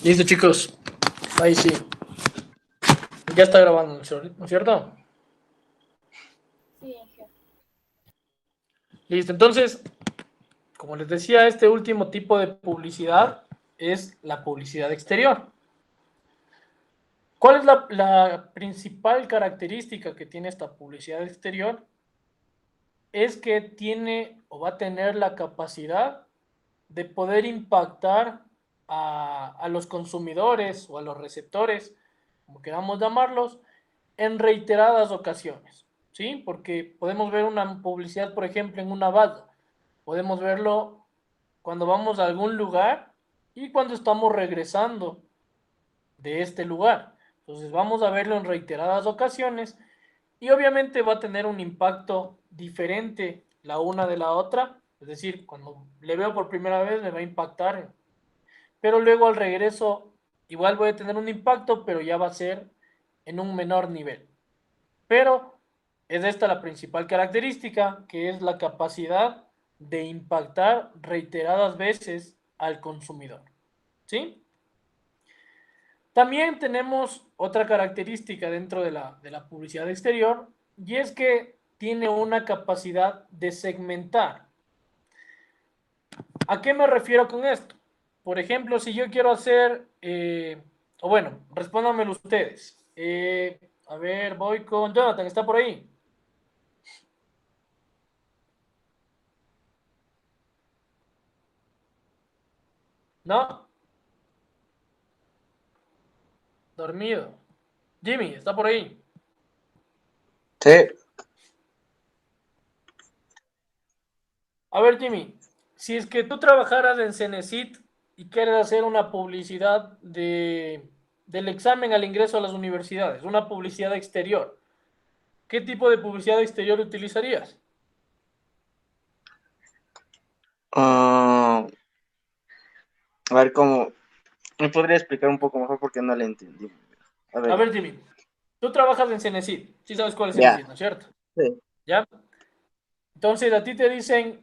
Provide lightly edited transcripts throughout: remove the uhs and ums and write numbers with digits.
Listo, chicos. Ahí sí. Ya está grabando, ¿no es cierto? Sí, Inge. Listo. Entonces, como les decía, este último tipo de publicidad es la publicidad exterior. ¿Cuál es la principal característica que tiene esta publicidad exterior? Es que tiene o va a tener la capacidad de poder impactar a los consumidores o a los receptores, como queramos llamarlos, en reiteradas ocasiones, ¿sí? Porque podemos ver una publicidad, por ejemplo, en una barra, podemos verlo cuando vamos a algún lugar y cuando estamos regresando de este lugar. Entonces vamos a verlo en reiteradas ocasiones y obviamente va a tener un impacto diferente la una de la otra. Es decir, cuando le veo por primera vez me va a impactar, pero luego al regreso igual voy a tener un impacto, pero ya va a ser en un menor nivel. Pero es esta la principal característica, que es la capacidad de impactar reiteradas veces al consumidor. ¿Sí? También tenemos otra característica dentro de la publicidad exterior y es que tiene una capacidad de segmentar. ¿A qué me refiero con esto? Por ejemplo, si yo quiero hacer, o bueno, respóndanmelo ustedes. A ver, voy con Jonathan, ¿está por ahí? ¿No? Dormido. Jimmy, ¿está por ahí? Sí, A ver, Jimmy, si es que tú trabajaras en Cenecit y quieres hacer una publicidad del examen al ingreso a las universidades, una publicidad exterior, ¿qué tipo de publicidad exterior utilizarías? ah, a ver cómo. ¿Me podría explicar un poco mejor porque no le entendí? A A ver, ver, Jimmy, tú trabajas en Cenecit, sí sabes cuál es ya. Cenecit, ¿no es cierto? Sí. ¿Ya? Entonces a ti te dicen,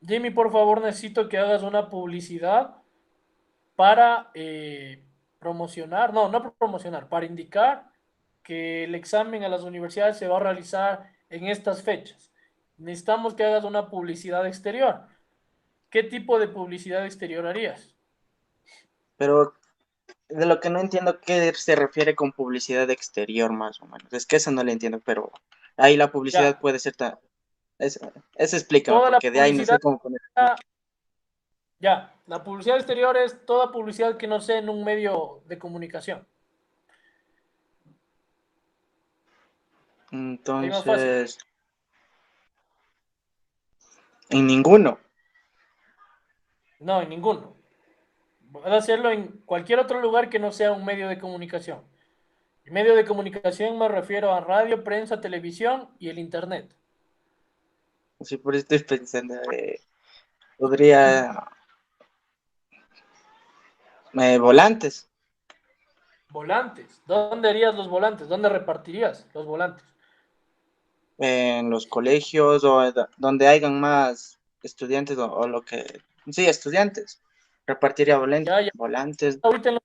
Jimmy, por favor, necesito que hagas una publicidad para promocionar, no promocionar, para indicar que el examen a las universidades se va a realizar en estas fechas. Necesitamos que hagas una publicidad exterior. ¿Qué tipo de publicidad exterior harías? Pero de lo que no entiendo, ¿qué se refiere con publicidad exterior más o menos? Es que eso no le entiendo, pero ahí la publicidad Ya, puede ser tan. Eso explícame, toda la porque de ahí no sé publicidad, cómo poner. ya, la publicidad exterior es toda publicidad que no sea en un medio de comunicación. Ahí más fácil. Entonces, en ninguno. No, en ninguno. Puedes hacerlo en cualquier otro lugar que no sea un medio de comunicación. Y medio de comunicación me refiero a radio, prensa, televisión y el internet. Sí, por eso estoy pensando, podría. Volantes. Volantes. ¿Dónde harías los volantes? ¿Dónde repartirías los volantes? En los colegios o donde hayan más estudiantes o lo que, sí, estudiantes, repartiría Ya, ya. volantes, Ahorita en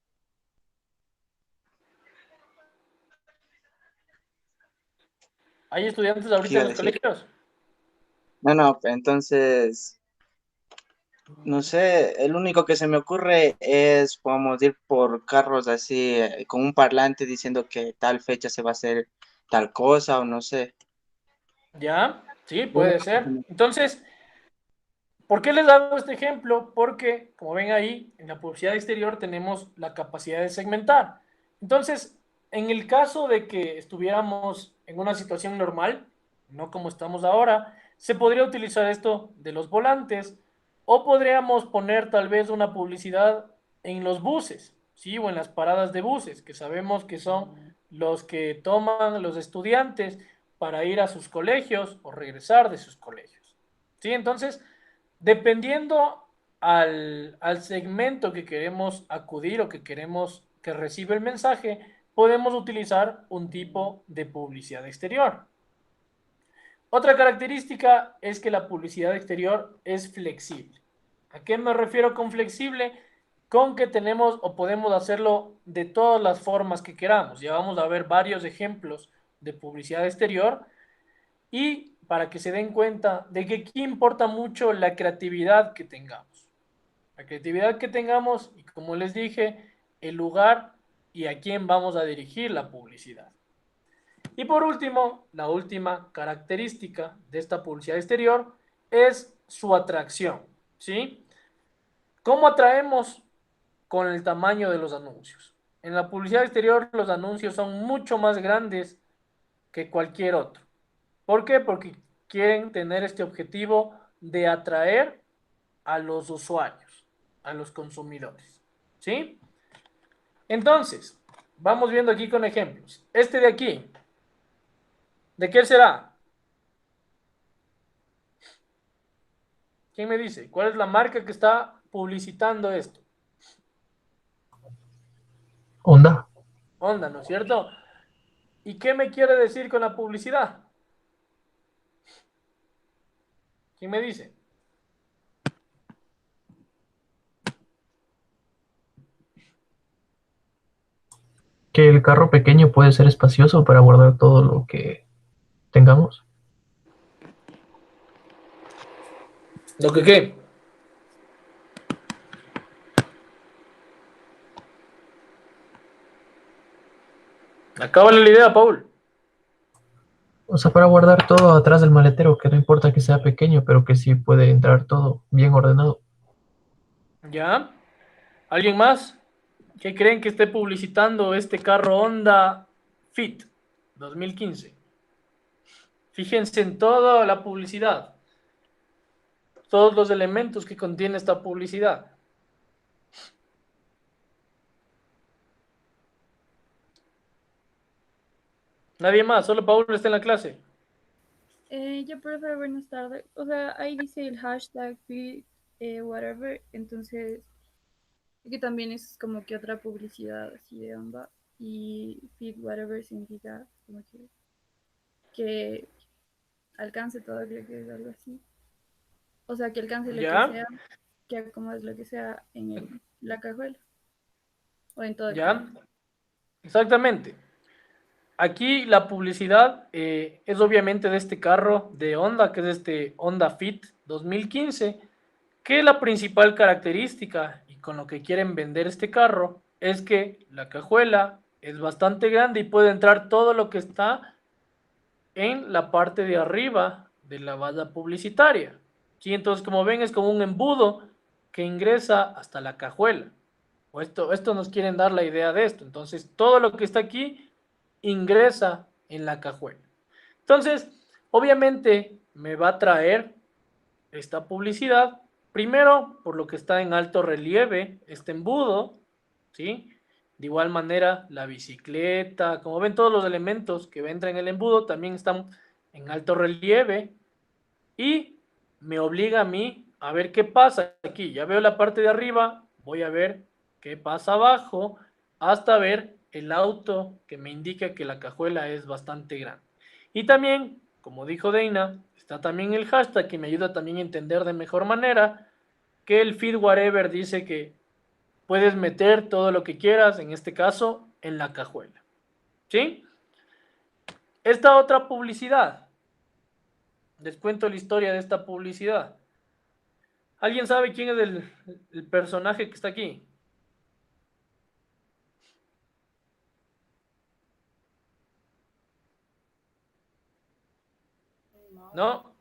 ¿Hay estudiantes ¿qué ahorita iba en a los decir? colegios? No, no, entonces, no sé, el único que se me ocurre es, podemos ir por carros así, con un parlante diciendo que tal fecha se va a hacer tal cosa o no sé. Ya, sí, Lo puede único que se ser. me- Entonces, ¿por qué les hago este ejemplo? Porque, como ven ahí, en la publicidad exterior tenemos la capacidad de segmentar. Entonces, en el caso de que estuviéramos en una situación normal, no como estamos ahora, se podría utilizar esto de los volantes o podríamos poner tal vez una publicidad en los buses, ¿sí? O en las paradas de buses, que sabemos que son los que toman los estudiantes para ir a sus colegios o regresar de sus colegios. ¿Sí? Entonces, dependiendo al segmento que queremos acudir o que queremos que reciba el mensaje, podemos utilizar un tipo de publicidad exterior. Otra característica es que la publicidad exterior es flexible. ¿A qué me refiero con flexible? con que tenemos o podemos hacerlo de todas las formas que queramos. Ya vamos a ver varios ejemplos de publicidad exterior y para que se den cuenta de que aquí importa mucho la creatividad que tengamos. La creatividad que tengamos y, como les dije, el lugar y a quién vamos a dirigir la publicidad. Y por último, la última característica de esta publicidad exterior es su atracción, ¿sí? ¿Cómo atraemos? Con el tamaño de los anuncios. En la publicidad exterior los anuncios son mucho más grandes que cualquier otro. ¿Por qué? Porque quieren tener este objetivo de atraer a los usuarios, a los consumidores, ¿sí? Entonces, vamos viendo aquí con ejemplos. Este de aquí, ¿de qué será? ¿Quién me dice? ¿Cuál es la marca que está publicitando esto? Honda. Honda, ¿no es cierto? ¿Y qué me quiere decir con la publicidad? ¿Quién me dice? Que el carro pequeño puede ser espacioso para guardar todo lo que tengamos. ¿Lo que qué? Acábale la idea, Paul. O sea, para guardar todo atrás del maletero, que no importa que sea pequeño, pero que sí puede entrar todo bien ordenado. ¿Ya? ¿Alguien más? ¿Qué creen que esté publicitando este carro Honda Fit 2015? Fíjense en toda la publicidad, todos los elementos que contiene esta publicidad. Nadie más, solo Paul está en la clase. Yo profe, buenas tardes. O sea, ahí dice el hashtag feed, whatever, entonces que también es como que otra publicidad así de onda. Y feed whatever significa como que alcance todo, creo que es algo así. O sea, que alcance lo que ¿Ya? sea, que acomodes lo que sea en la cajuela o en todo el carro. ¿Ya? Exactamente. Aquí la publicidad es obviamente de este carro de Honda, que es este Honda Fit 2015, que la principal característica y con lo que quieren vender este carro es que la cajuela es bastante grande y puede entrar todo lo que está en la parte de arriba de la valla publicitaria. ¿Sí? Entonces, como ven, es como un embudo que ingresa hasta la cajuela. O esto nos quieren dar la idea de esto. Entonces, todo lo que está aquí ingresa en la cajuela. Entonces, obviamente me va a traer esta publicidad, primero por lo que está en alto relieve, este embudo, ¿sí? De igual manera, la bicicleta, como ven, todos los elementos que entran en el embudo también están en alto relieve y me obliga a mí a ver qué pasa aquí. Ya veo la parte de arriba, voy a ver qué pasa abajo hasta ver el auto que me indica que la cajuela es bastante grande. Y también, como dijo Deina, está también el hashtag que me ayuda también a entender de mejor manera que el feed whatever dice que puedes meter todo lo que quieras, en este caso, en la cajuela. ¿Sí? Esta otra publicidad. Les cuento la historia de esta publicidad. ¿Alguien sabe quién es el personaje que está aquí? ¿No?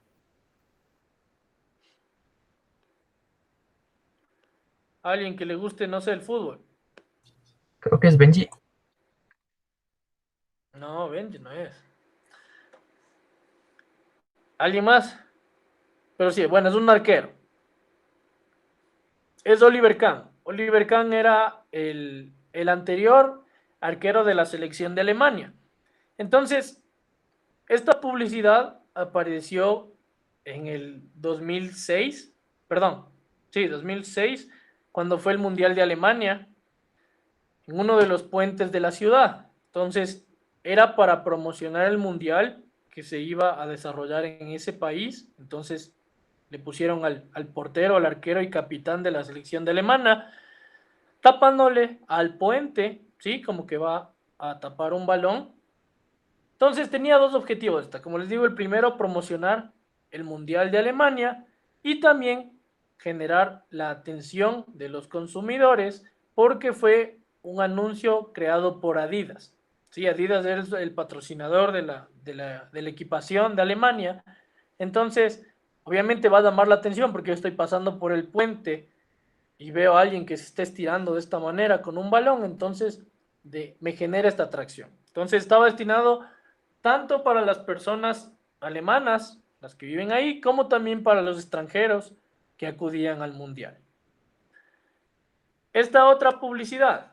¿Alguien que le guste, no sé, el fútbol? Creo que es Benji. No, Benji no es. ¿Alguien más? Pero sí, bueno, es un arquero. Es Oliver Kahn. Oliver Kahn era el anterior arquero de la selección de Alemania. Entonces, esta publicidad apareció en el 2006, perdón, sí, 2006, cuando fue el Mundial de Alemania, en uno de los puentes de la ciudad. Entonces, era para promocionar el Mundial que se iba a desarrollar en ese país. Entonces, le pusieron al portero, al arquero y capitán de la selección de Alemania tapándole al puente, ¿sí? Como que va a tapar un balón. Entonces tenía dos objetivos esta. Como les digo, el primero, promocionar el Mundial de Alemania y también generar la atención de los consumidores porque fue un anuncio creado por Adidas. Sí, Adidas es el patrocinador de la equipación de Alemania. Entonces, obviamente va a llamar la atención porque yo estoy pasando por el puente y veo a alguien que se está estirando de esta manera con un balón, entonces me genera esta atracción. Entonces estaba destinado tanto para las personas alemanas, las que viven ahí, como también para los extranjeros que acudían al mundial. Esta otra publicidad,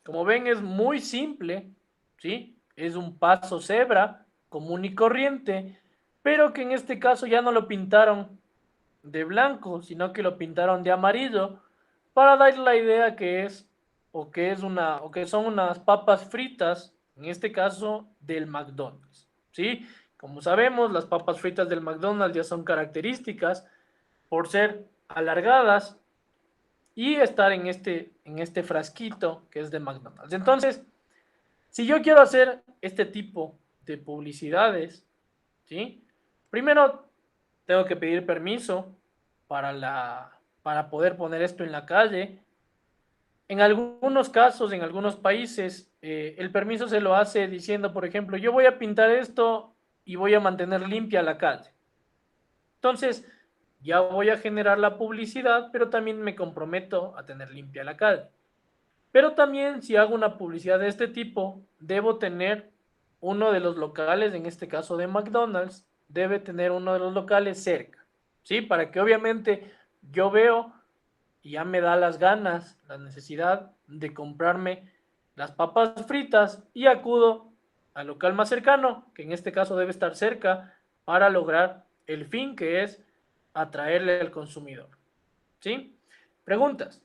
como ven, es muy simple, ¿sí? Es un paso cebra común y corriente, pero que en este caso ya no lo pintaron de blanco, sino que lo pintaron de amarillo para dar la idea que es o que son unas papas fritas, en este caso del McDonald's, ¿sí? Como sabemos, las papas fritas del McDonald's ya son características por ser alargadas y estar en este frasquito que es de McDonald's. Entonces, si yo quiero hacer este tipo de publicidades, ¿sí? Primero tengo que pedir permiso para poder poner esto en la calle. En algunos casos, en algunos países, el permiso se lo hace diciendo, por ejemplo, yo voy a pintar esto y voy a mantener limpia la calle. Entonces, ya voy a generar la publicidad, pero también me comprometo a tener limpia la calle. Pero también si hago una publicidad de este tipo, debo tener uno de los locales, en este caso de McDonald's, debe tener uno de los locales cerca, ¿sí? Para que obviamente yo veo y ya me da las ganas, la necesidad de comprarme las papas fritas y acudo al local más cercano, que en este caso debe estar cerca, para lograr el fin que es atraerle al consumidor, ¿sí? Preguntas.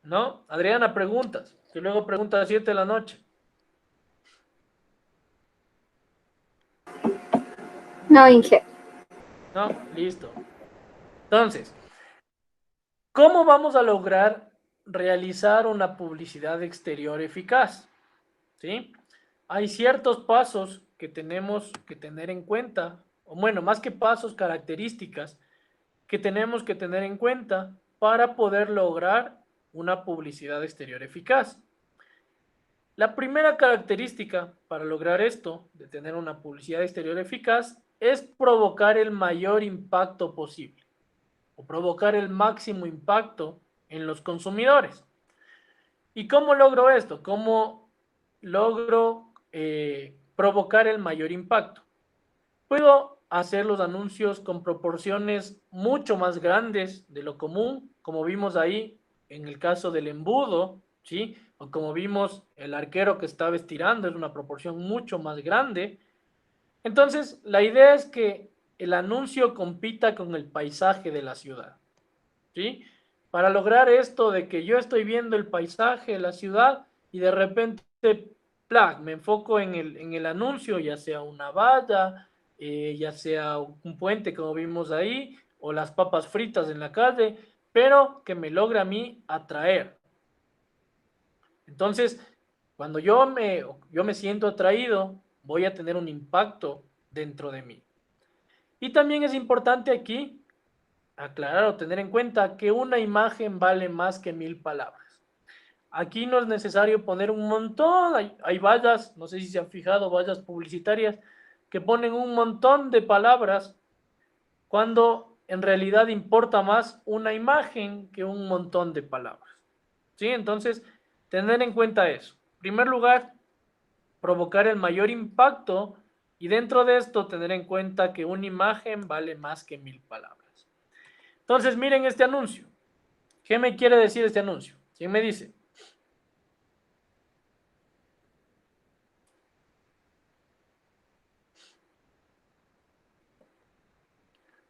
¿No? Adriana, preguntas. Que luego pregunta a las 7 de la noche. No, Inge. No, listo. Entonces, ¿cómo vamos a lograr realizar una publicidad exterior eficaz? ¿Sí? Hay ciertos pasos que tenemos que tener en cuenta, o bueno, más que pasos, características que tenemos que tener en cuenta para poder lograr una publicidad exterior eficaz. La primera característica para lograr esto, de tener una publicidad exterior eficaz, es provocar el mayor impacto posible o provocar el máximo impacto en los consumidores. ¿Y cómo logro esto? ¿Cómo logro provocar el mayor impacto? Puedo hacer los anuncios con proporciones mucho más grandes de lo común, como vimos ahí en el caso del embudo, ¿sí? O como vimos el arquero que estaba estirando, es una proporción mucho más grande. Entonces, la idea es que el anuncio compita con el paisaje de la ciudad, ¿sí? Para lograr esto de que yo estoy viendo el paisaje de la ciudad y de repente, ¡plac!, me enfoco en el anuncio, ya sea una valla, ya sea un puente como vimos ahí, o las papas fritas en la calle, pero que me logre a mí atraer. Entonces, cuando yo me siento atraído, voy a tener un impacto dentro de mí. Y también es importante aquí aclarar o tener en cuenta que una imagen vale más que 1000 palabras. Aquí no es necesario poner un montón, hay vallas, no sé si se han fijado, vallas publicitarias que ponen un montón de palabras cuando en realidad importa más una imagen que un montón de palabras. ¿Sí? Entonces, tener en cuenta eso. En primer lugar, provocar el mayor impacto y dentro de esto tener en cuenta que una imagen vale más que 1000 palabras. Entonces, miren este anuncio. ¿Qué me quiere decir este anuncio? ¿Quién me dice?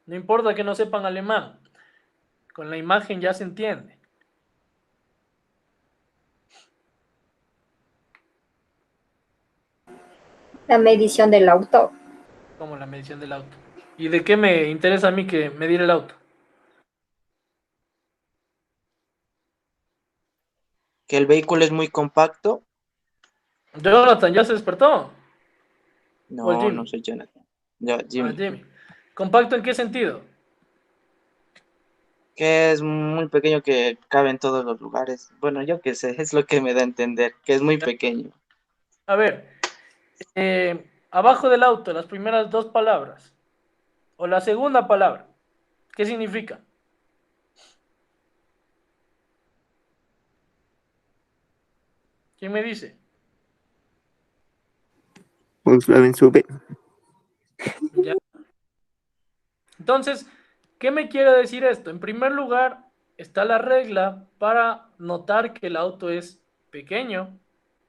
No importa que no sepan alemán, con la imagen ya se entiende. La medición del auto. Como la medición del auto. ¿Y de qué me interesa a mí que medir el auto? Que el vehículo es muy compacto. Jonathan, ¿ya se despertó? ¿O el No, no Jimmy? soy Jonathan. Yo, Ah, Jimmy. Jimmy. ¿Compacto en qué sentido? Que es muy pequeño que cabe en todos los lugares. Bueno, yo qué sé, es lo que me da a entender, que es muy pequeño. A ver, abajo del auto, las primeras dos palabras, o la segunda palabra, ¿qué significa? ¿Quién me dice? Volkswagen sube. ¿Ya? Entonces, ¿qué me quiere decir esto? En primer lugar, está la regla para notar que el auto es pequeño,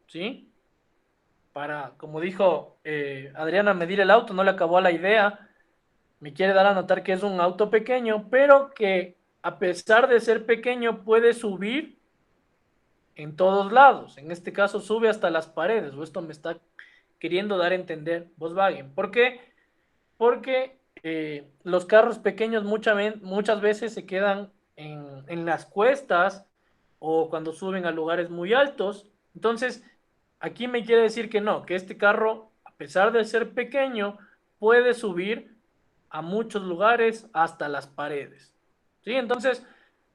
¿sí? Para, como dijo Adriana, medir el auto, no le acabó la idea. Me quiere dar a notar que es un auto pequeño, pero que a pesar de ser pequeño puede subir en todos lados. En este caso sube hasta las paredes, o esto me está queriendo dar a entender Volkswagen. ¿Por qué? Porque los carros pequeños muchas veces se quedan en las cuestas o cuando suben a lugares muy altos. Entonces, aquí me quiere decir que no, que este carro, a pesar de ser pequeño, puede subir a muchos lugares hasta las paredes. ¿Sí? Entonces,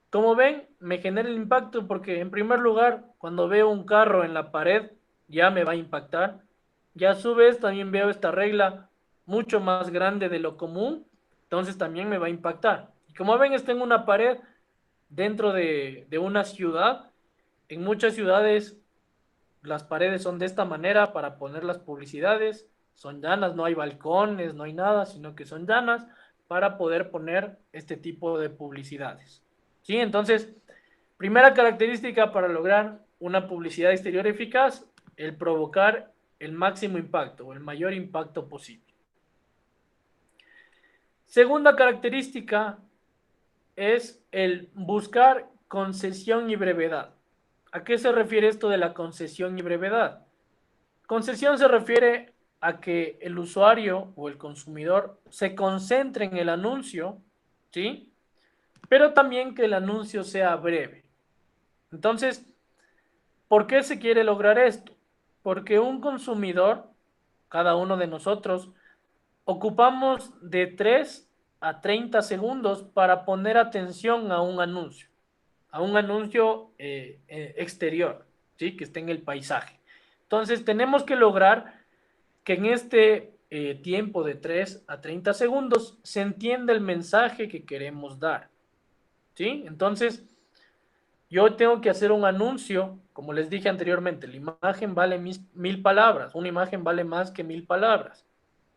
como ven, me genera el impacto porque en primer lugar, cuando veo un carro en la pared, ya me va a impactar. Ya a su vez también veo esta regla mucho más grande de lo común, entonces también me va a impactar. Y como ven, está en una pared dentro de una ciudad. En muchas ciudades las paredes son de esta manera para poner las publicidades. Son llanas, no hay balcones, no hay nada, sino que son llanas para poder poner este tipo de publicidades. ¿Sí? Entonces, primera característica para lograr una publicidad exterior eficaz, el provocar el máximo impacto o el mayor impacto posible. Segunda característica es el buscar concesión y brevedad. ¿A qué se refiere esto de la concesión y brevedad? Concesión se refiere a que el usuario o el consumidor se concentre en el anuncio, ¿sí? Pero también que el anuncio sea breve. Entonces, ¿por qué se quiere lograr esto? Porque un consumidor, cada uno de nosotros, ocupamos de 3 a 30 segundos para poner atención a un anuncio exterior, ¿sí? Que esté en el paisaje. Entonces, tenemos que lograr que en este tiempo de 3 a 30 segundos se entienda el mensaje que queremos dar, ¿sí? Entonces, yo tengo que hacer un anuncio, como les dije anteriormente, la imagen vale 1000 palabras, una imagen vale más que 1000 palabras.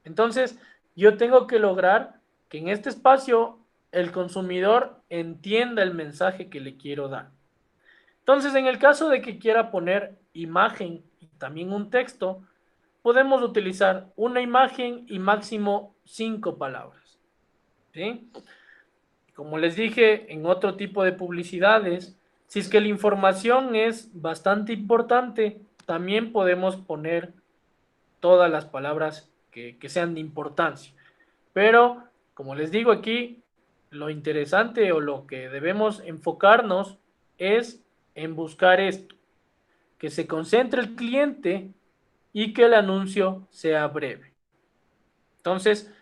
Entonces, yo tengo que lograr que en este espacio el consumidor entienda el mensaje que le quiero dar. Entonces, en el caso de que quiera poner imagen y también un texto, podemos utilizar una imagen y máximo 5 palabras. ¿Sí? Como les dije en otro tipo de publicidades, si es que la información es bastante importante, también podemos poner todas las palabras que sean de importancia. Pero, como les digo aquí, lo interesante o lo que debemos enfocarnos es en buscar esto, que se concentre el cliente y que el anuncio sea breve. Entonces,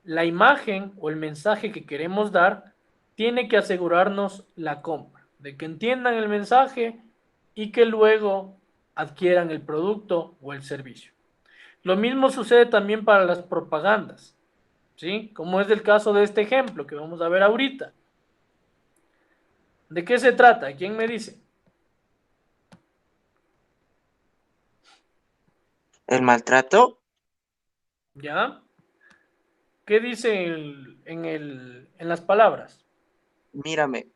la imagen o el mensaje que queremos dar tiene que asegurarnos la compra, de que entiendan el mensaje y que luego adquieran el producto o el servicio. Lo mismo sucede también para las propagandas, ¿sí? Como es el caso de este ejemplo que vamos a ver ahorita. ¿De qué se trata? ¿Quién me dice? El maltrato, ¿Ya? ¿Qué dice en las palabras? mírame,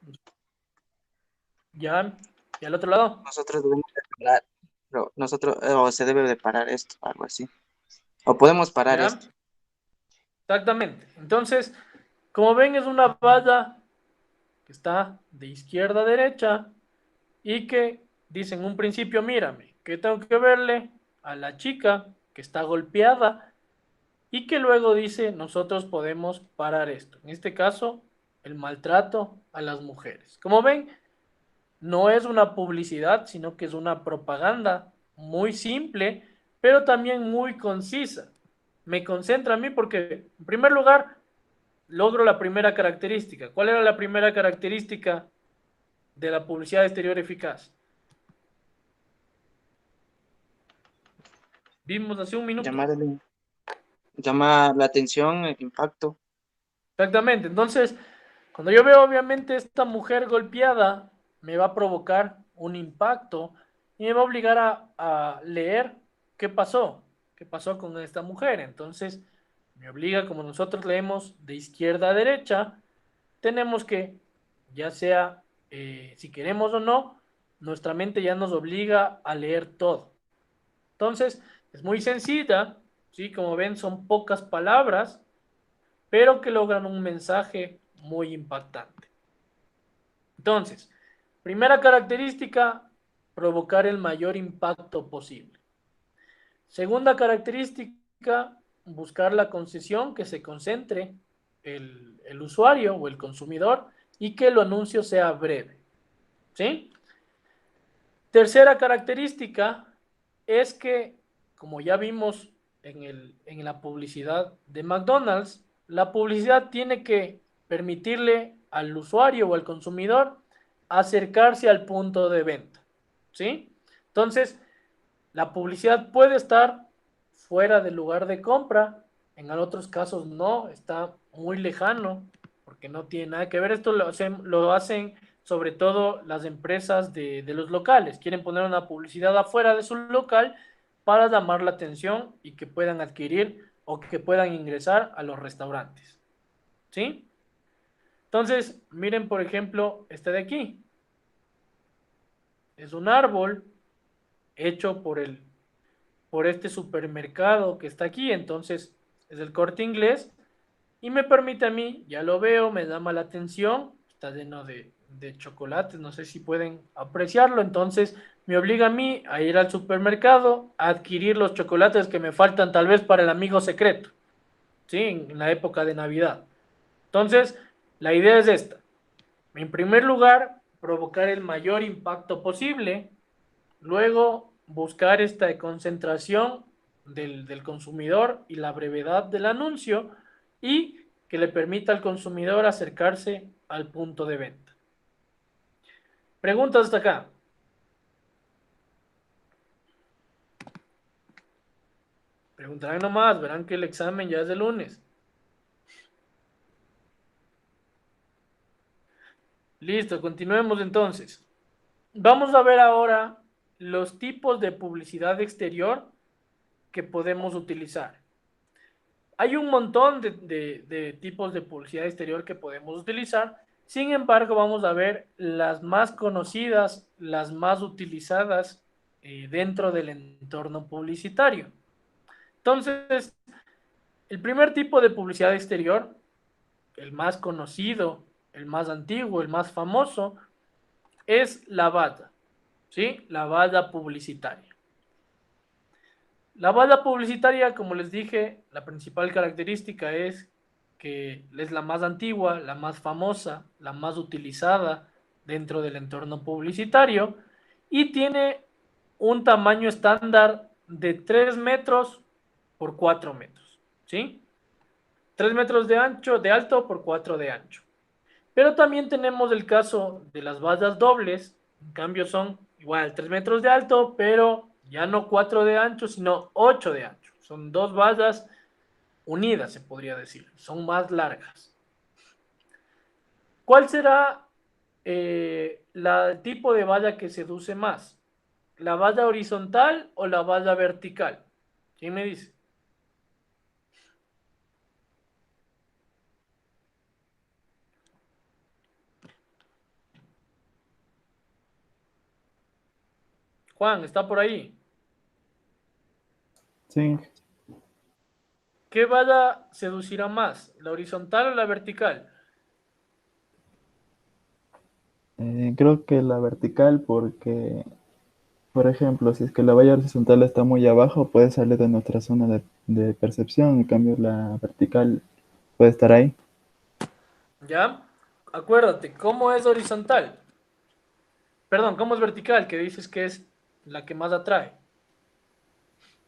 ¿Ya? ¿Y al otro lado? nosotros debemos de parar, pero nosotros, o se debe de parar esto, algo así. O podemos parar ¿Ya? esto. Exactamente. Entonces, como ven, es una valla que está de izquierda a derecha y que dice en un principio, mírame, que tengo que verle a la chica que está golpeada y que luego dice, nosotros podemos parar esto. En este caso, el maltrato a las mujeres. Como ven, no es una publicidad, sino que es una propaganda muy simple, pero también muy concisa. Me concentra a mí porque, en primer lugar, logro la primera característica. ¿Cuál era la primera característica de la publicidad exterior eficaz? Vimos hace un minuto. Llama la atención, el impacto. Exactamente. Entonces, cuando yo veo obviamente esta mujer golpeada, me va a provocar un impacto y me va a obligar a leer qué pasó con esta mujer. Entonces, me obliga, como nosotros leemos de izquierda a derecha, tenemos que, ya sea si queremos o no, nuestra mente ya nos obliga a leer todo. Entonces, es muy sencilla, ¿sí? Como ven, son pocas palabras, pero que logran un mensaje muy impactante. Entonces, primera característica, provocar el mayor impacto posible. Segunda característica, buscar la concesión, que se concentre el usuario o el consumidor y que el anuncio sea breve. ¿Sí? Tercera característica es que, como ya vimos en la publicidad de McDonald's, la publicidad tiene que permitirle al usuario o al consumidor acercarse al punto de venta. ¿Sí? Entonces, la publicidad puede estar fuera del lugar de compra, en otros casos no, está muy lejano, porque no tiene nada que ver. Esto lo hacen sobre todo las empresas de los locales. Quieren poner una publicidad afuera de su local para llamar la atención y que puedan adquirir o que puedan ingresar a los restaurantes. ¿Sí? Entonces, miren por ejemplo este de aquí. Es un árbol hecho por este supermercado que está aquí, entonces es el Corte Inglés y me permite a mí, ya lo veo, me llama la atención, está lleno de chocolates, no sé si pueden apreciarlo, entonces me obliga a mí a ir al supermercado a adquirir los chocolates que me faltan tal vez para el amigo secreto, ¿sí? En la época de Navidad. Entonces, la idea es esta. En primer lugar, provocar el mayor impacto posible. Luego, buscar esta concentración del consumidor y la brevedad del anuncio y que le permita al consumidor acercarse al punto de venta. Preguntas hasta acá. Preguntarán nomás, verán que el examen ya es de lunes. Listo, continuemos entonces. Vamos a ver ahora los tipos de publicidad exterior que podemos utilizar. Hay un montón de tipos de publicidad exterior que podemos utilizar. Sin embargo, vamos a ver las más conocidas, las más utilizadas dentro del entorno publicitario. Entonces, el primer tipo de publicidad exterior, el más conocido, el más antiguo, el más famoso, es la valla, ¿sí? La valla publicitaria. La valla publicitaria, como les dije, la principal característica es que es la más antigua, la más famosa, la más utilizada dentro del entorno publicitario y tiene un tamaño estándar de 3 metros por 4 metros, ¿sí? 3 metros de ancho, de alto por 4 de ancho. Pero también tenemos el caso de las vallas dobles, en cambio son igual 3 metros de alto, pero ya no 4 de ancho, sino 8 de ancho. Son dos vallas unidas, se podría decir, son más largas. ¿Cuál será el tipo de valla que seduce más? ¿La valla horizontal o la valla vertical? ¿Quién me dice? Juan, ¿está por ahí? Sí, ¿Qué valla seducirá más? ¿La horizontal o la vertical? creo que la vertical porque, por ejemplo, si es que la valla horizontal está muy abajo, puede salir de nuestra zona de percepción, en cambio la vertical puede estar ahí. ¿Ya? Acuérdate, ¿cómo es horizontal? Perdón, ¿cómo es vertical? Que dices que es la que más atrae.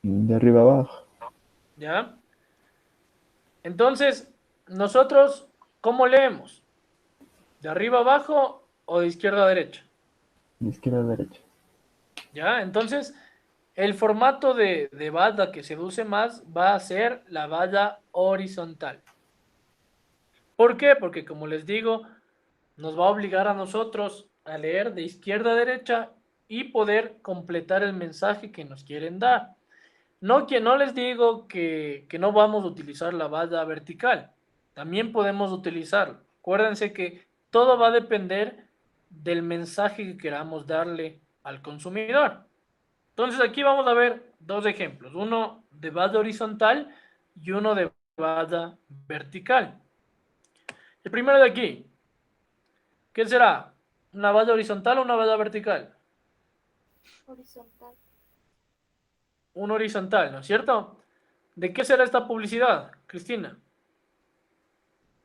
De arriba abajo, ¿Ya? Entonces, nosotros, ¿cómo leemos? ¿De arriba abajo o de izquierda a derecha? de izquierda a derecha. ¿Ya? Entonces, el formato de banda que seduce más va a ser la banda horizontal. ¿Por qué? Porque como les digo, nos va a obligar a nosotros a leer de izquierda a derecha y poder completar el mensaje que nos quieren dar. No, que no les digo que no vamos a utilizar la banda vertical. También podemos utilizarlo. Acuérdense que todo va a depender del mensaje que queramos darle al consumidor. Entonces aquí vamos a ver dos ejemplos. Uno de banda horizontal y uno de banda vertical. El primero de aquí. ¿Qué será? ¿Una banda horizontal o una banda vertical? Horizontal. Un horizontal, ¿no es cierto? ¿De qué será esta publicidad, Cristina?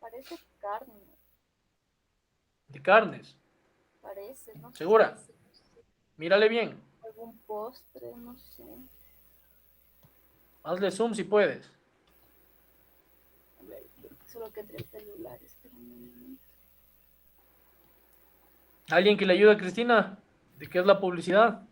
Parece carne. De carnes. Parece, no sé. ¿Segura? Mírale bien. Algún postre, no sé. Hazle zoom si puedes. A ver, solo que entre celulares, pero no. ¿Alguien que le ayude a Cristina? ¿De qué es la publicidad?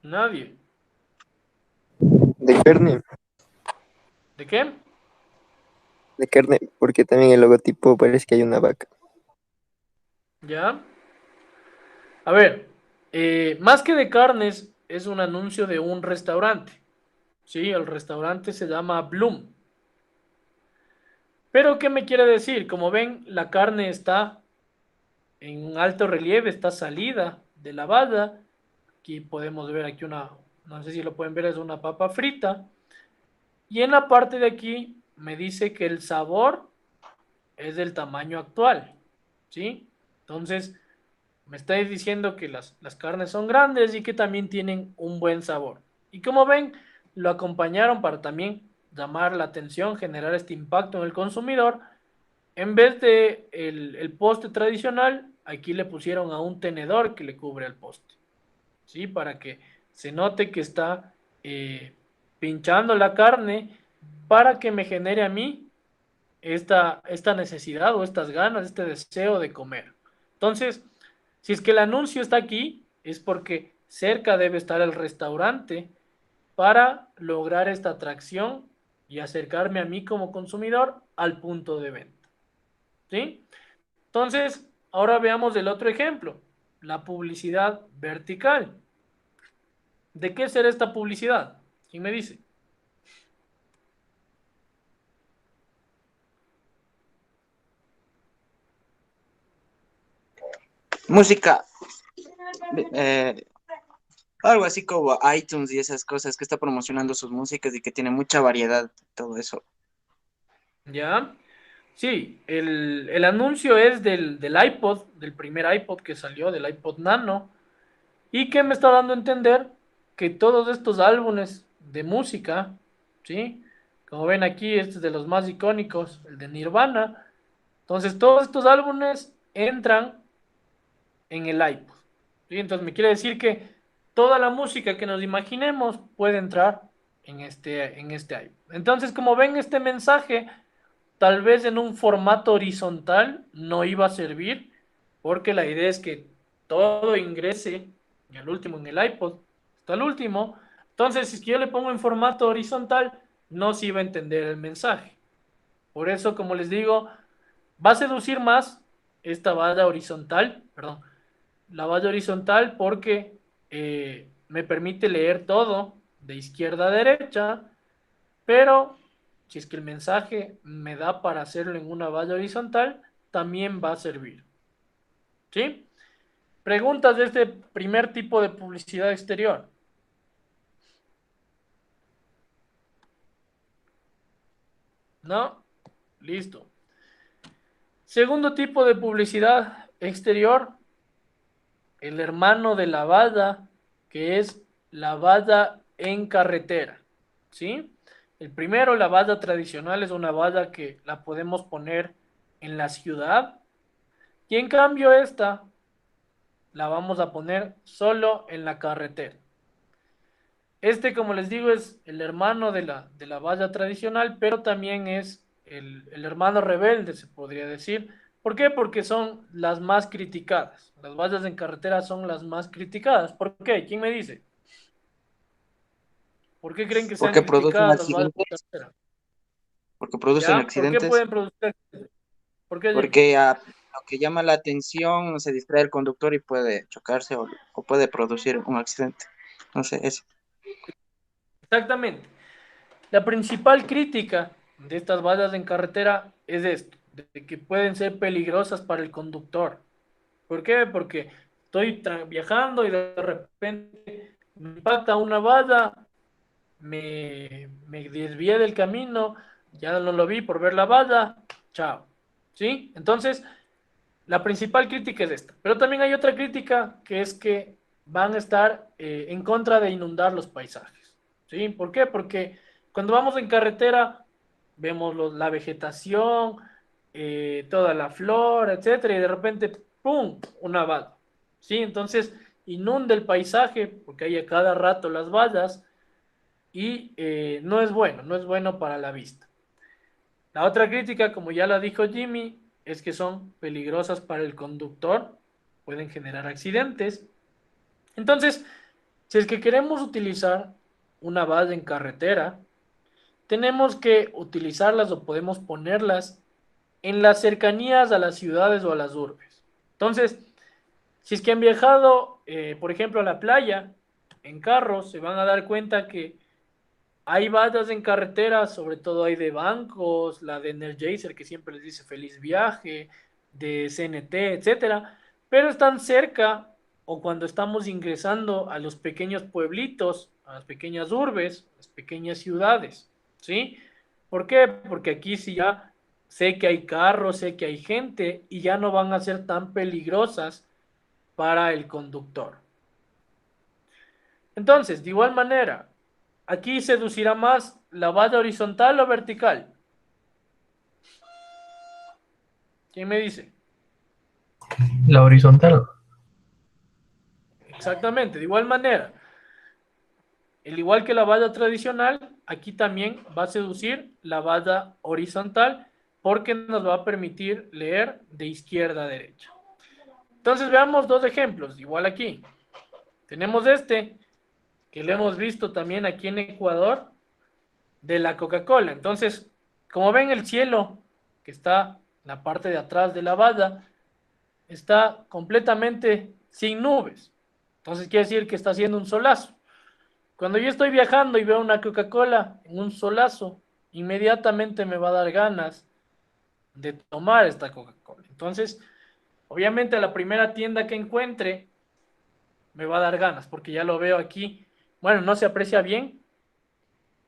Nadie. De carne, ¿De qué? de carne, porque también el logotipo parece que hay una vaca. ¿Ya? A ver, más que de carnes, es un anuncio de un restaurante. Sí, el restaurante se llama Bloom. Pero, ¿qué me quiere decir? Como ven, la carne está en un alto relieve, está salida de la bada. Aquí podemos ver aquí una, no sé si lo pueden ver, es una papa frita. Y en la parte de aquí me dice que el sabor es del tamaño actual. ¿Sí? Entonces, me estáis diciendo que las carnes son grandes y que también tienen un buen sabor. Y como ven, lo acompañaron para también llamar la atención, generar este impacto en el consumidor. En vez de el poste tradicional, aquí le pusieron a un tenedor que le cubre el poste. ¿Sí? Para que se note que está pinchando la carne para que me genere a mí esta necesidad o estas ganas, este deseo de comer. Entonces, si es que el anuncio está aquí, es porque cerca debe estar el restaurante para lograr esta atracción y acercarme a mí como consumidor al punto de venta. ¿Sí? Entonces, ahora veamos el otro ejemplo, la publicidad vertical. ¿De qué será esta publicidad? ¿Quién me dice? Música, eh, algo así como iTunes y esas cosas que está promocionando sus músicas y que tiene mucha variedad, todo eso. ¿Ya? Sí, el anuncio es del iPod, del primer iPod que salió, del iPod Nano, y que me está dando a entender que todos estos álbumes de música, ¿sí? Como ven aquí, este es de los más icónicos, el de Nirvana. Entonces, todos estos álbumes entran en el iPod, ¿sí? Entonces, me quiere decir que toda la música que nos imaginemos puede entrar en este iPod. Entonces, como ven, este mensaje tal vez en un formato horizontal no iba a servir, porque la idea es que todo ingrese y al último en el iPod, hasta el último. Entonces, si es que yo le pongo en formato horizontal, no se iba a entender el mensaje. Por eso, como les digo, va a seducir más esta valla horizontal, perdón, la valla horizontal porque me permite leer todo de izquierda a derecha, pero si es que el mensaje me da para hacerlo en una valla horizontal, también va a servir. ¿Sí? Preguntas de este primer tipo de publicidad exterior. ¿No? Listo. Segundo tipo de publicidad exterior, el hermano de la valla, que es la valla en carretera, ¿sí? El primero, la valla tradicional, es una valla que la podemos poner en la ciudad, y en cambio esta la vamos a poner solo en la carretera. Este, como les digo, es el hermano de la valla tradicional, pero también es el hermano rebelde, se podría decir. ¿Por qué? Porque son las más criticadas. Las vallas en carretera son las más criticadas. ¿Por qué? ¿Quién me dice? ¿Por qué creen que sean Porque producen criticadas las vallas en accidentes, carretera? porque producen ¿Ya? ¿Por qué accidentes, pueden producir accidentes? ¿Por qué, Jimmy? porque lo que llama la atención se distrae el conductor y puede chocarse o puede producir un accidente. No sé, eso. Exactamente. La principal crítica de estas vallas en carretera es esto, de que pueden ser peligrosas para el conductor. ¿Por qué? Porque estoy viajando y de repente me impacta una valla, me desvié del camino, ya no lo vi por ver la valla, chao. ¿Sí? Entonces, la principal crítica es esta. Pero también hay otra crítica que es que van a estar en contra de inundar los paisajes. ¿Sí? ¿Por qué? Porque cuando vamos en carretera vemos la vegetación, toda la flora, etcétera, y de repente, ¡pum!, una valla. ¿Sí? Entonces inunda el paisaje porque hay a cada rato las vallas y no es bueno, no es bueno para la vista. La otra crítica, como ya la dijo Jimmy, es que son peligrosas para el conductor, pueden generar accidentes. Entonces, si es que queremos utilizar una valla en carretera, tenemos que utilizarlas o podemos ponerlas en las cercanías a las ciudades o a las urbes. Entonces, si es que han viajado, por ejemplo, a la playa en carro, se van a dar cuenta que hay vallas en carretera, sobre todo hay de bancos, la de Energizer que siempre les dice feliz viaje, de CNT, etcétera, pero están cerca o cuando estamos ingresando a los pequeños pueblitos, a las pequeñas urbes, a las pequeñas ciudades, ¿sí? ¿Por qué? Porque aquí sí ya sé que hay carros, sé que hay gente y ya no van a ser tan peligrosas para el conductor. Entonces, de igual manera, aquí seducirá más la valla horizontal o vertical. ¿Quién me dice? La horizontal. Exactamente, de igual manera. El igual que la valla tradicional, aquí también va a seducir la valla horizontal porque nos va a permitir leer de izquierda a derecha. Entonces veamos dos ejemplos, igual aquí. Tenemos este, que lo hemos visto también aquí en Ecuador, de la Coca-Cola. Entonces, como ven, el cielo que está en la parte de atrás de la valla está completamente sin nubes. Entonces quiere decir que está haciendo un solazo. Cuando yo estoy viajando y veo una Coca-Cola en un solazo, inmediatamente me va a dar ganas de tomar esta Coca-Cola. Entonces, obviamente la primera tienda que encuentre me va a dar ganas, porque ya lo veo aquí. Bueno, no se aprecia bien.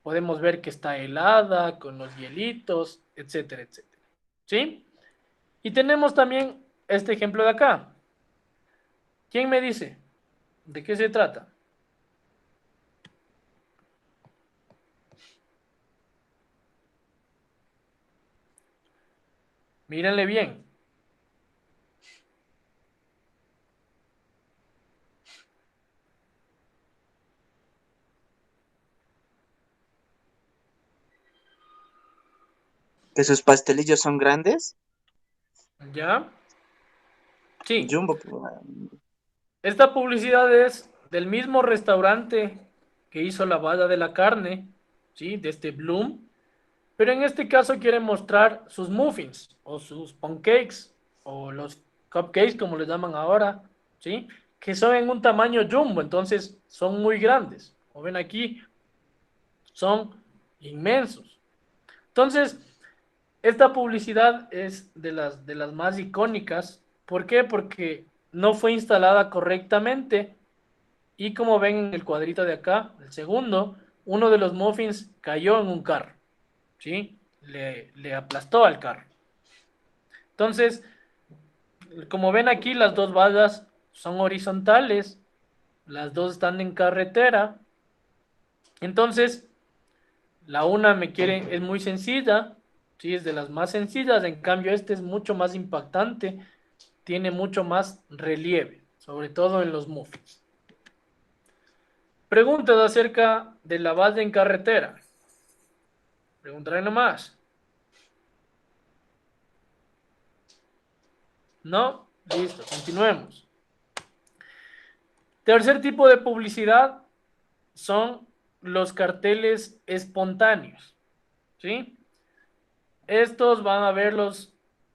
Podemos ver que está helada, con los hielitos, etcétera, etcétera. ¿Sí? Y tenemos también este ejemplo de acá. ¿Quién me dice? ¿De qué se trata? Mírenle bien. Que sus pastelillos son grandes. ¿Ya? Sí. Jumbo. Esta publicidad es del mismo restaurante que hizo la valla de la carne, ¿sí? De este Bloom. Pero en este caso quiere mostrar sus muffins o sus pancakes o los cupcakes como les llaman ahora, ¿sí? Que son en un tamaño jumbo, entonces son muy grandes. Como ven aquí, son inmensos. Entonces, esta publicidad es de las más icónicas. ¿Por qué? Porque no fue instalada correctamente y como ven en el cuadrito de acá, el segundo, uno de los muffins cayó en un carro, ¿sí? Le aplastó al carro. Entonces, como ven aquí, las dos vallas son horizontales, las dos están en carretera. Entonces, la una es muy sencilla, sí, es de las más sencillas, en cambio este es mucho más impactante, tiene mucho más relieve, sobre todo en los muffins. Preguntas acerca de la valla en carretera. Preguntaré nomás. ¿No? Listo, continuemos. Tercer tipo de publicidad son los carteles espontáneos, ¿sí? Estos van a verlos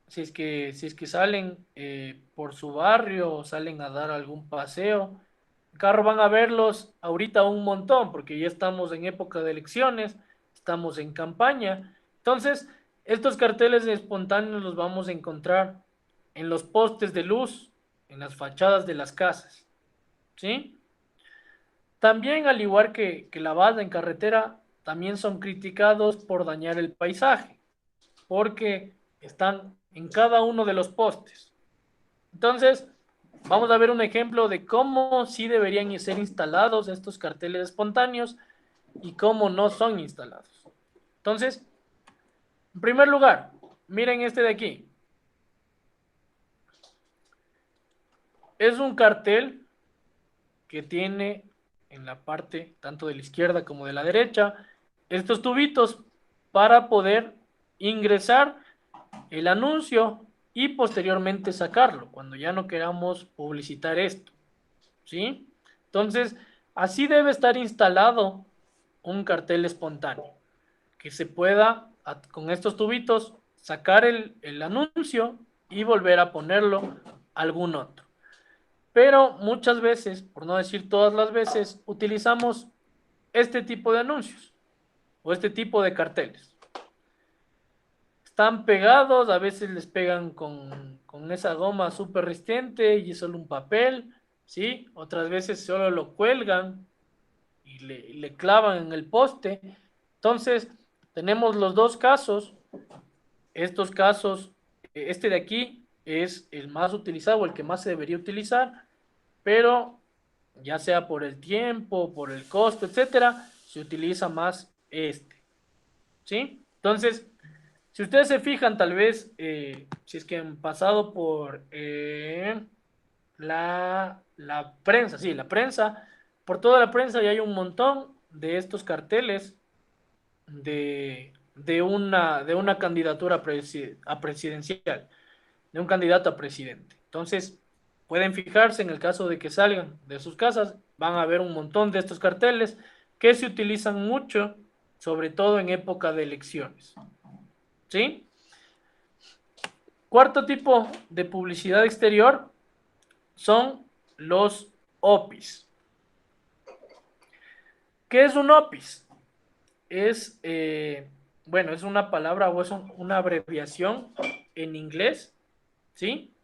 si es que salen por su barrio o salen a dar algún paseo. En carro van a verlos ahorita un montón porque ya estamos en época de elecciones, estamos en campaña. Entonces, estos carteles espontáneos los vamos a encontrar en los postes de luz, en las fachadas de las casas, ¿sí? También, al igual que la valla en carretera, también son criticados por dañar el paisaje, porque están en cada uno de los postes. Entonces, vamos a ver un ejemplo de cómo sí deberían ser instalados estos carteles espontáneos y cómo no son instalados. Entonces, en primer lugar, miren este de aquí. Es un cartel que tiene en la parte tanto de la izquierda como de la derecha estos tubitos para poder ingresar el anuncio y posteriormente sacarlo cuando ya no queramos publicitar esto, ¿sí? Entonces, así debe estar instalado un cartel espontáneo, que se pueda con estos tubitos sacar el anuncio y volver a ponerlo algún otro. Pero muchas veces, por no decir todas las veces, utilizamos este tipo de anuncios o este tipo de carteles. Están pegados, a veces les pegan con esa goma súper resistente y es solo un papel, ¿sí? Otras veces solo lo cuelgan y le clavan en el poste. Entonces, tenemos los dos casos. Estos casos, este de aquí es el más utilizado, el que más se debería utilizar, pero ya sea por el tiempo, por el costo, etcétera, se utiliza más este, ¿sí? Entonces, si ustedes se fijan, tal vez, si es que han pasado por la prensa, sí, la prensa, por toda la prensa ya hay un montón de estos carteles de una candidatura a presidencial, de un candidato a presidente. Entonces, pueden fijarse en el caso de que salgan de sus casas, van a ver un montón de estos carteles que se utilizan mucho, sobre todo en época de elecciones. ¿Sí? Cuarto tipo de publicidad exterior son los OPIs. ¿Qué es un OPIs? Es, bueno, es una palabra o es una abreviación en inglés, ¿sí?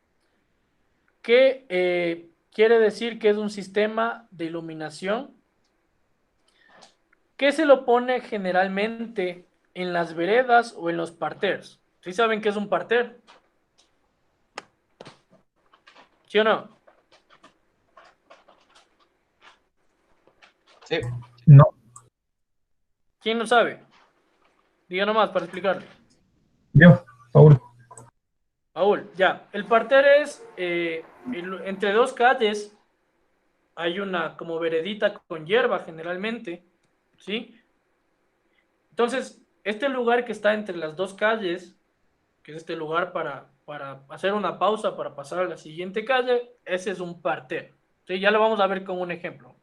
Que quiere decir que es un sistema de iluminación que se lo pone generalmente en las veredas o en los parterres. ¿Sí saben qué es un parter? ¿Sí o no? Sí. No. ¿Quién lo sabe? Diga nomás para explicarle. Yo, Paul. Paul, ya. El parterre es entre dos calles. Hay una como veredita con hierba generalmente, ¿sí? Entonces, este lugar que está entre las dos calles, que es este lugar para hacer una pausa para pasar a la siguiente calle, ese es un parterre, ¿sí? Ya lo vamos a ver con un ejemplo.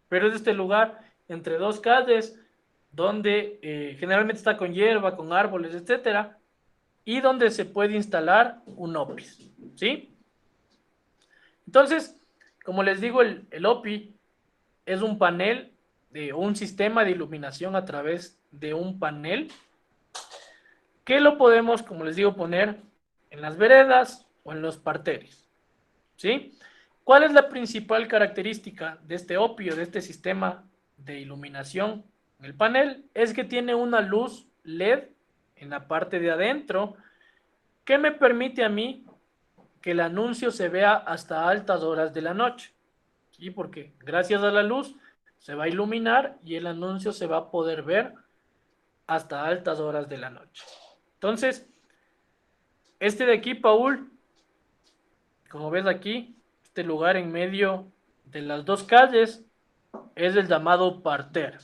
Pero es este lugar entre dos calles donde generalmente está con hierba, con árboles, etcétera, y donde se puede instalar un OPIS, ¿sí? Entonces, como les digo, el OPI es un panel, un sistema de iluminación a través de un panel que lo podemos, como les digo, poner en las veredas o en los parterres, ¿sí? ¿Cuál es la principal característica de este OPI o de este sistema de iluminación en el panel? Es que tiene una luz LED en la parte de adentro ¿Qué me permite a mí que el anuncio se vea hasta altas horas de la noche? ¿Sí? Porque gracias a la luz se va a iluminar y el anuncio se va a poder ver hasta altas horas de la noche. Entonces, este de aquí, Paul, como ves aquí, este lugar en medio de las dos calles es el llamado parterre,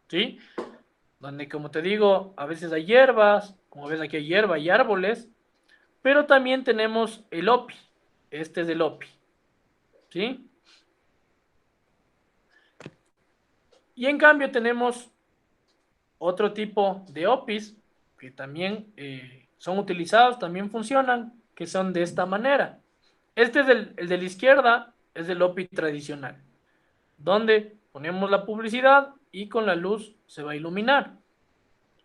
¿sí? Donde, como te digo, a veces hay hierbas, como ves aquí hay hierba y árboles, pero también tenemos el opi. Este es el opi, ¿sí? Y en cambio tenemos otro tipo de opis que también son utilizados, también funcionan, que son de esta manera. Este es el de la izquierda, es el OPI tradicional, donde ponemos la publicidad y con la luz se va a iluminar.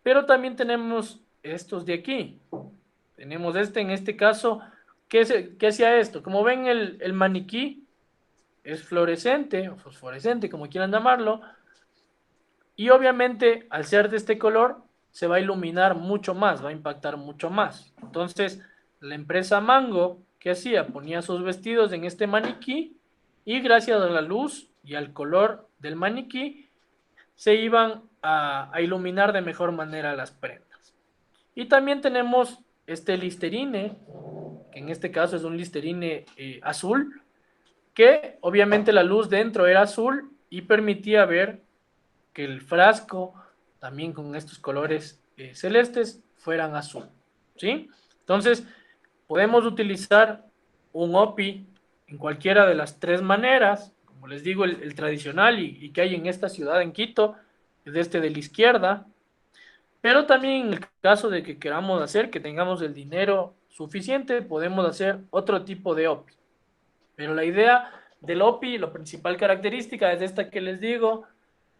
Pero también tenemos estos de aquí. Tenemos en este caso, ¿qué hacía esto? Como ven, el maniquí es fluorescente o fosforescente, como quieran llamarlo, y obviamente al ser de este color se va a iluminar mucho más, va a impactar mucho más. Entonces, la empresa Mango, ¿qué hacía? Ponía sus vestidos en este maniquí y gracias a la luz y al color del maniquí se iban a iluminar de mejor manera las prendas. Y también tenemos este Listerine, que en este caso es un Listerine azul, que obviamente la luz dentro era azul y permitía ver que el frasco, también con estos colores celestes, fueran azul, ¿sí? Entonces, podemos utilizar un OPI en cualquiera de las tres maneras, como les digo, el tradicional y que hay en esta ciudad, en Quito, es este de la izquierda, pero también en el caso de que queramos hacer, que tengamos el dinero suficiente, podemos hacer otro tipo de OPI. Pero la idea del OPI, la principal característica es esta que les digo,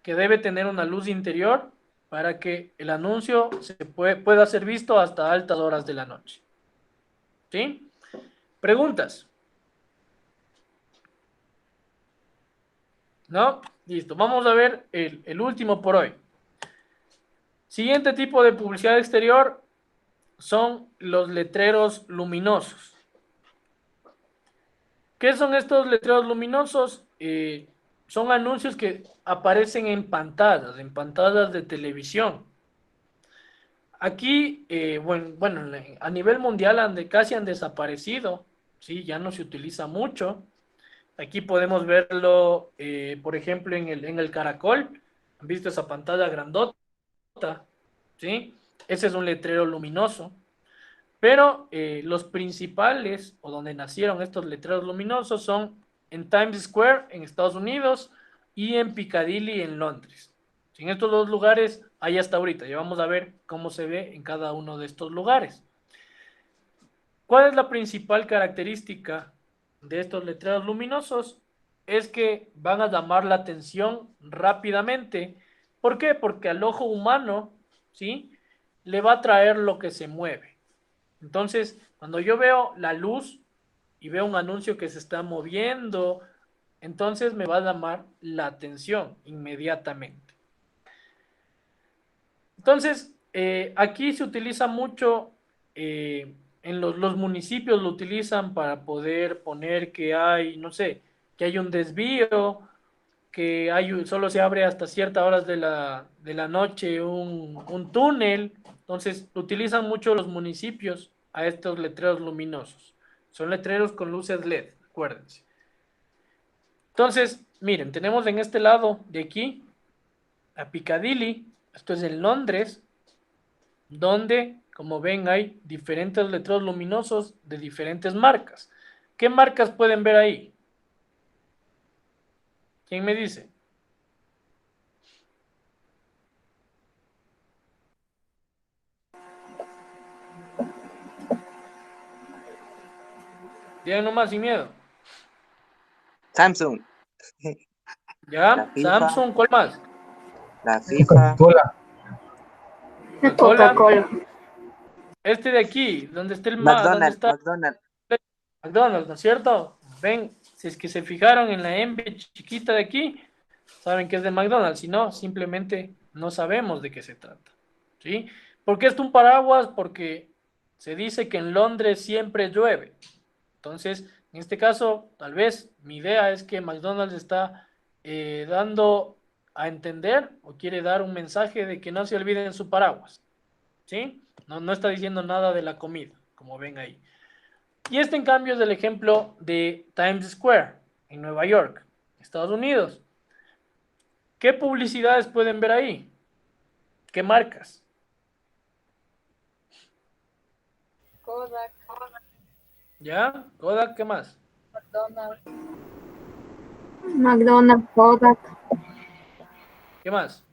que debe tener una luz interior para que el anuncio pueda ser visto hasta altas horas de la noche. ¿Sí? ¿Preguntas? ¿No? Listo. Vamos a ver el último por hoy. Siguiente tipo de publicidad exterior son los letreros luminosos. ¿Qué son estos letreros luminosos? Son anuncios que aparecen en pantallas de televisión. Aquí, bueno, a nivel mundial casi han desaparecido, ¿sí? Ya no se utiliza mucho. Aquí podemos verlo, por ejemplo, en el Caracol. ¿Han visto esa pantalla grandota? ¿Sí? Ese es un letrero luminoso. Pero los principales, o donde nacieron estos letreros luminosos, son en Times Square, en Estados Unidos, y en Piccadilly, en Londres. En estos dos lugares hay hasta ahorita. Ya vamos a ver cómo se ve en cada uno de estos lugares. ¿Cuál es la principal característica de estos letreros luminosos? Es que van a llamar la atención rápidamente. ¿Por qué? Porque al ojo humano, ¿sí?, le va a traer lo que se mueve. Entonces, cuando yo veo la luz y veo un anuncio que se está moviendo, entonces me va a llamar la atención inmediatamente. Entonces, aquí se utiliza mucho, en los municipios lo utilizan para poder poner que hay, no sé, que hay un desvío, que solo se abre hasta ciertas horas de la noche un túnel. Entonces, utilizan mucho los municipios a estos letreros luminosos. Son letreros con luces LED, acuérdense. Entonces, miren, tenemos en este lado de aquí a Piccadilly, esto es en Londres, donde, como ven, hay diferentes letreros luminosos de diferentes marcas. ¿Qué marcas pueden ver ahí? ¿Quién me dice? Digan nomás sin miedo. Samsung, ¿Ya? la FIFA, Samsung, ¿cuál más? la FIFA, Coca-Cola. La Coca-Cola. Este de aquí, donde está donde McDonald's, está McDonald's. McDonald's, ¿no es cierto? Ven, si es que se fijaron en la M chiquita de aquí, saben que es de McDonald's, si no, simplemente no sabemos de qué se trata, ¿sí? ¿Por qué es un paraguas? Porque se dice que en Londres siempre llueve. Entonces, en este caso, tal vez mi idea es que McDonald's está dando a entender o quiere dar un mensaje de que no se olviden su paraguas. ¿Sí? No está diciendo nada de la comida, como ven ahí. Y este, en cambio, es el ejemplo de Times Square, en Nueva York, Estados Unidos. ¿Qué publicidades pueden ver ahí? ¿Qué marcas? Kodak, ¿Ya? Kodak, ¿qué más? McDonald's, McDonald's, Kodak, ¿Qué más?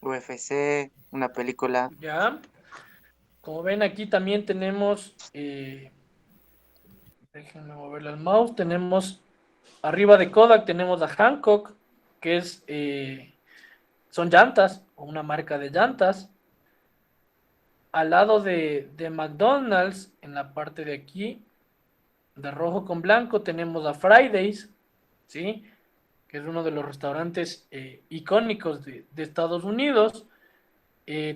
UFC, una película. ¿Ya? Como ven, aquí también tenemos, déjenme moverle al mouse, tenemos arriba de Kodak, tenemos a Hancock, que es, son llantas, o una marca de llantas. Al lado de McDonald's, en la parte de aquí, de rojo con blanco, tenemos a Fridays, ¿sí? Que es uno de los restaurantes icónicos de Estados Unidos.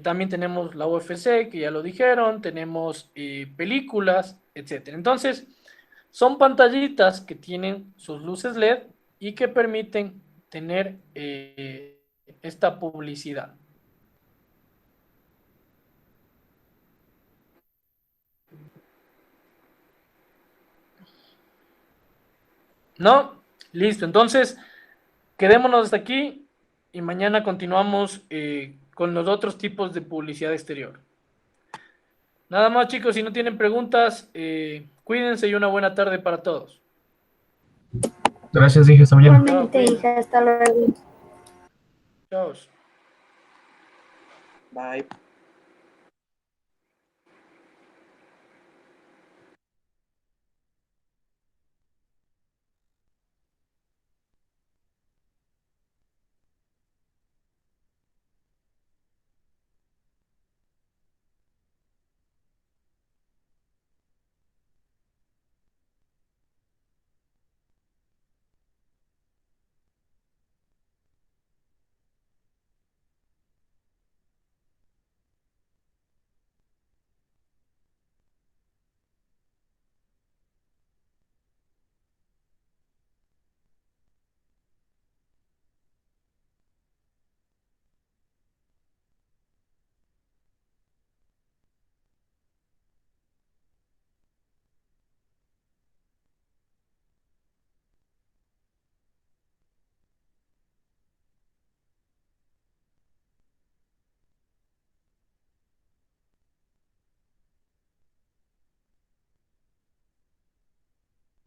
También tenemos la UFC, que ya lo dijeron, tenemos películas, etcétera. Entonces, son pantallitas que tienen sus luces LED y que permiten tener esta publicidad. ¿No? Listo. Entonces, quedémonos hasta aquí y mañana continuamos con los otros tipos de publicidad exterior. Nada más, chicos, si no tienen preguntas, cuídense y una buena tarde para todos. Gracias, dije, hasta mañana. igualmente, hija, hasta luego. Chao. Bye.